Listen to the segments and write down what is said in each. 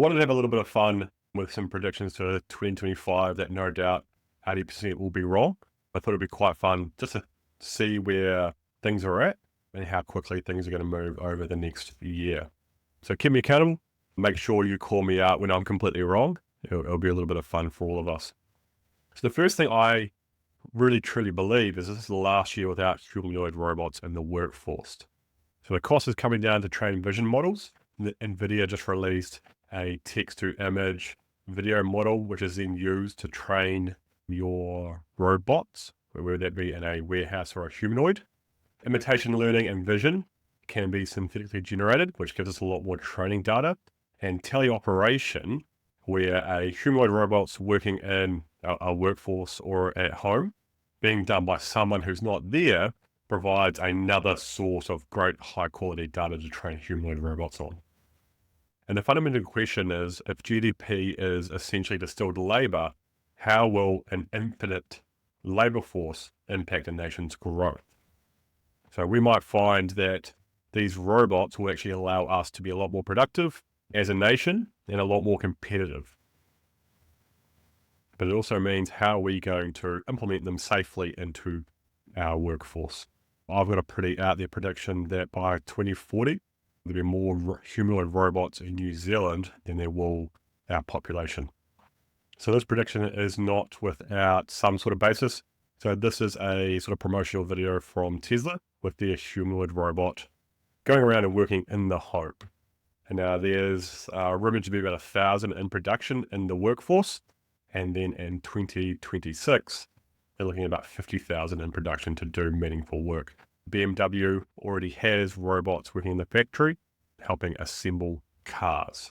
Wanted to have a little bit of fun with some predictions to 2025 that no doubt 80% will be wrong. I thought it'd be quite fun just to see where things are at and how quickly things are going to move over the next year. So keep me accountable. Make sure you call me out when I'm completely wrong. It'll be a little bit of fun for all of us. So the first thing I really truly believe is this is the last year without humanoid robots in the workforce. So the cost is coming down to train vision models. NVIDIA just released a text-to-image video model, which is then used to train your robots, whether that be in a warehouse or a humanoid. Imitation learning and vision can be synthetically generated, which gives us a lot more training data. And teleoperation, where a humanoid robot's working in a workforce or at home, being done by someone who's not there, provides another source of great high quality data to train humanoid robots on. And the fundamental question is, if GDP is essentially distilled labor, how will an infinite labor force impact a nation's growth? So we might find that these robots will actually allow us to be a lot more productive as a nation and a lot more competitive. But it also means how are we going to implement them safely into our workforce? I've got a pretty out there prediction that by 2040, there'll be more humanoid robots in New Zealand than there will our population. So this prediction is not without some sort of basis. So this is a sort of promotional video from Tesla with their humanoid robot going around and working in the home. And now there's rumored to be about 1,000 in production in the workforce. And then in 2026, they're looking at about 50,000 in production to do meaningful work. BMW already has robots working in the factory, helping assemble cars.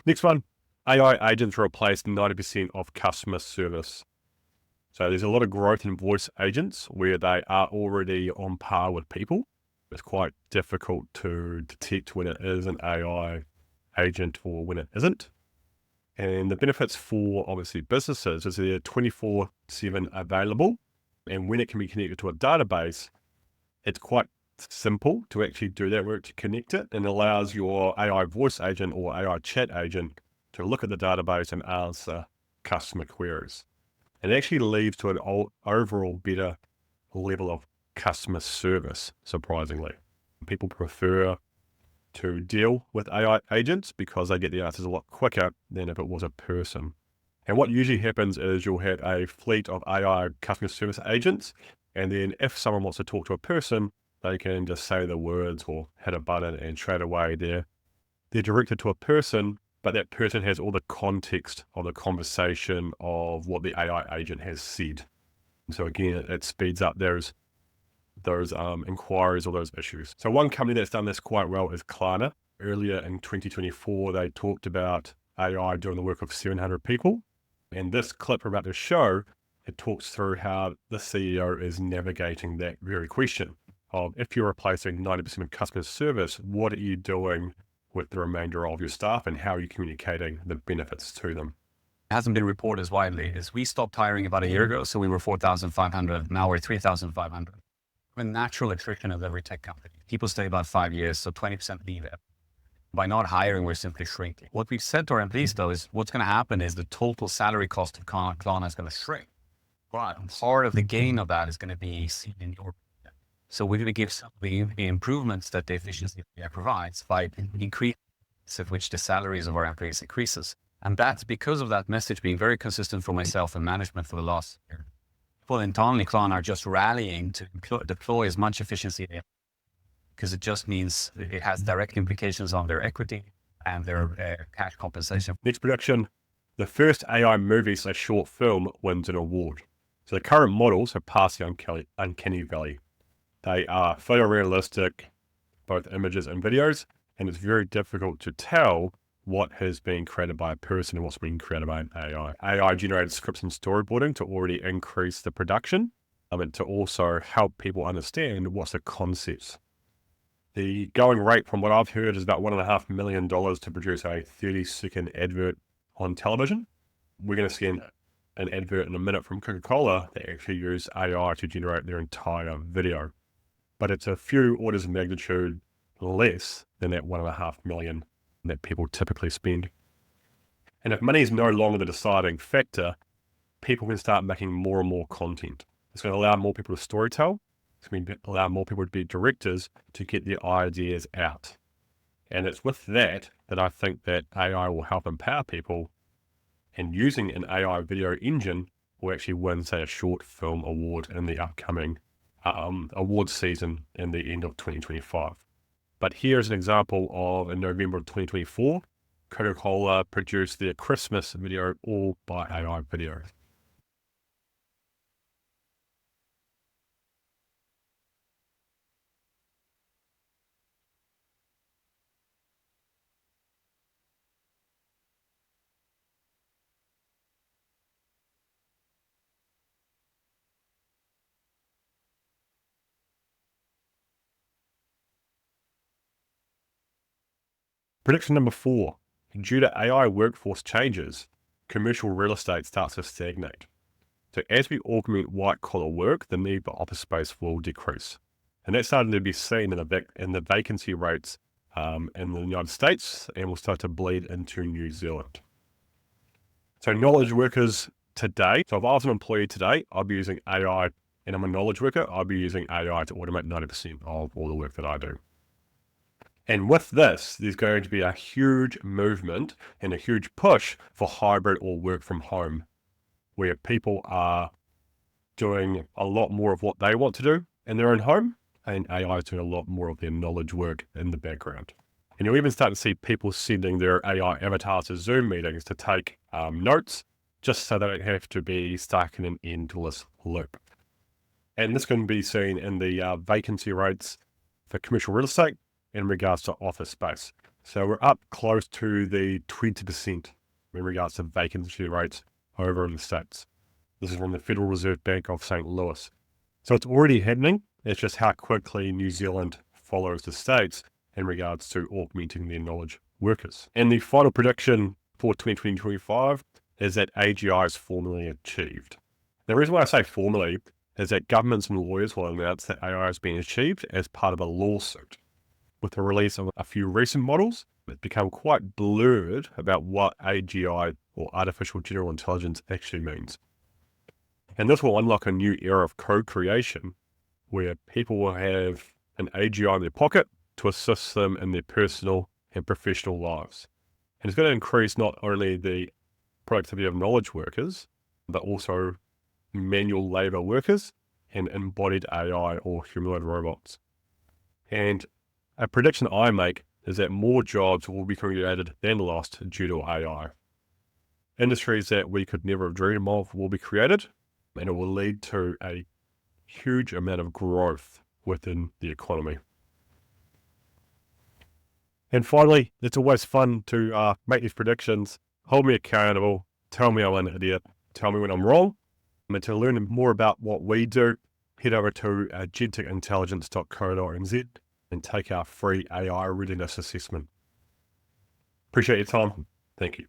Next one, AI agents replace 90% of customer service. So there's a lot of growth in voice agents where they are already on par with people. It's quite difficult to detect when it is an AI agent or when it isn't. And the benefits for obviously businesses is they're 24/7 available. And when it can be connected to a database, it's quite simple to actually do that work to connect it, and allows your AI voice agent or AI chat agent to look at the database and answer customer queries. It actually leads to an overall better level of customer service, surprisingly. People prefer to deal with AI agents because they get the answers a lot quicker than if it was a person. And what usually happens is you'll have a fleet of AI customer service agents, and then if someone wants to talk to a person, they can just say the words or hit a button and straight away they're directed to a person, but that person has all the context of the conversation of what the AI agent has said. So again, it speeds up those inquiries or those issues. So one company that's done this quite well is Klarna. Earlier in 2024, they talked about AI doing the work of 700 people. And this clip we're about to show, it talks through how the CEO is navigating that very question of, if you're replacing 90% of customer service, what are you doing with the remainder of your staff and how are you communicating the benefits to them? Hasn't been reported as widely is we stopped hiring about a year ago. So we were 4,500. Now we're 3,500. A natural attrition of every tech company. People stay about 5 years. So 20% leave it. By not hiring, we're simply shrinking. What we've said to our employees though is what's going to happen is the total salary cost of Klarna is going to shrink. But part of the gain of that is going to be seen in your. So we're going to give some of the improvements that the efficiency of AI provides by increasing of which the salaries of our employees increases. And that's because of that message being very consistent for myself and management for the last year. People internally, Klarna, are just rallying to deploy as much efficiency because it just means it has direct implications on their equity and their cash compensation. Next production, the first AI movie/short film wins an award. So the current models have passed the uncanny valley. They are photorealistic, both images and videos, and it's very difficult to tell what has been created by a person and what's been created by an AI. AI generated scripts and storyboarding to already increase the production, and to also help people understand what's the concepts. The going rate from what I've heard is about $1.5 million to produce a 30-second advert on television. We're going to see an advert in a minute from Coca-Cola that actually use AI to generate their entire video. But it's a few orders of magnitude less than that 1.5 million that people typically spend. And if money is no longer the deciding factor, people can start making more and more content. It's going to allow more people to storytell. It's going to allow more people to be directors to get their ideas out. And it's with that I think that AI will help empower people, and using an AI video engine will actually win, say, a short film award in the upcoming awards season in the end of 2025. But here's an example of, in November of 2024, Coca-Cola produced their Christmas video all by AI video. Prediction number 4. Due to AI workforce changes, commercial real estate starts to stagnate. So as we augment white-collar work, the need for office space will decrease. And that's starting to be seen in the vacancy rates in the United States, and will start to bleed into New Zealand. So knowledge workers today, so if I was an employee today, I'd be using AI, and I'm a knowledge worker, I'd be using AI to automate 90% of all the work that I do. And with this, there's going to be a huge movement and a huge push for hybrid or work from home, where people are doing a lot more of what they want to do in their own home, and AI is doing a lot more of their knowledge work in the background. And you'll even start to see people sending their AI avatars to Zoom meetings to take notes, just so they don't have to be stuck in an endless loop. And this can be seen in the vacancy rates for commercial real estate in regards to office space. So we're up close to the 20% in regards to vacancy rates over in the States. This is from the Federal Reserve Bank of St. Louis. So it's already happening. It's just how quickly New Zealand follows the States in regards to augmenting their knowledge workers. And the final prediction for 2025 is that AGI is formally achieved. The reason why I say formally is that governments and lawyers will announce that AI has been achieved as part of a lawsuit. With the release of a few recent models, it's become quite blurred about what AGI, or artificial general intelligence, actually means. And this will unlock a new era of co-creation, where people will have an AGI in their pocket to assist them in their personal and professional lives. And it's going to increase not only the productivity of knowledge workers, but also manual labor workers and embodied AI or humanoid robots. And a prediction I make is that more jobs will be created than lost due to AI. Industries that we could never have dreamed of will be created, and it will lead to a huge amount of growth within the economy. And finally, it's always fun to make these predictions. Hold me accountable. Tell me I'm an idiot. Tell me when I'm wrong. And to learn more about what we do, head over to gentecintelligence.co.nz and take our free AI readiness assessment. Appreciate your time. Thank you.